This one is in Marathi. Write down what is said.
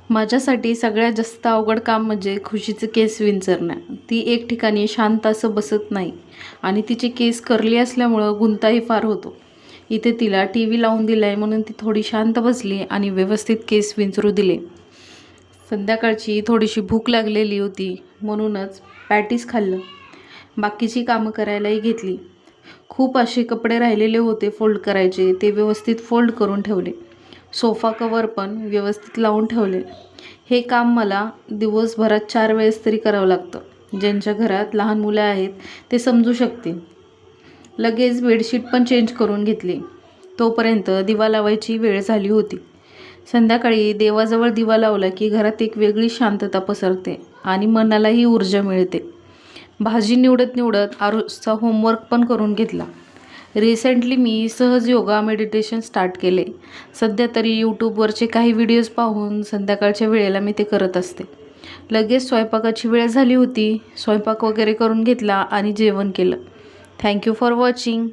माझ्यासाठी सगळ्यात जास्त अवघड काम म्हणजे खुशीचे केस विंचरणं. ती एक ठिकाणी शांत असं बसत नाही आणि तिचे केस कर्ली असल्यामुळं गुंताही फार होतो. इथे तिला टी व्ही लावून दिलाय म्हणून ती थोडी शांत बसली आणि व्यवस्थित केस विंचरू दिले. संध्याकाळची थोडीशी भूक लागलेली होती म्हणूनच पॅटीस खाल्लं. बाकीची कामं करायलाही घेतली. खूप असे कपडे राहिलेले होते फोल्ड करायचे, ते व्यवस्थित फोल्ड करून ठेवले. सोफा कवर पण व्यवस्थित लावून ठेवले. हे काम मला दिवसभरात 4 वेळेस तरी करावं लागतं. ज्यांच्या घरात लहान मुलं आहेत ते समजू शकतील. लगेच बेडशीट पण चेंज करून घेतली. तोपर्यंत दिवा लावायची वेळ झाली होती. संध्याकाळी देवाजवळ दिवा लावला की घरात एक वेगळी शांतता पसरते आणि मनालाही ऊर्जा मिळते. भाजी निवडत निवडत आरुषचा होमवर्क पण करून घेतला. रिसेंटली मी सहज योगा मेडिटेशन स्टार्ट केले. सध्या तरी यूट्यूबवरचे काही व्हिडिओज पाहून संध्याकाळच्या वेळेला मी ते करत असते. लगेच स्वयंपाकाची वेळ झाली होती. स्वयंपाक वगैरे करून घेतला आणि जेवण केलं. Thank you for watching.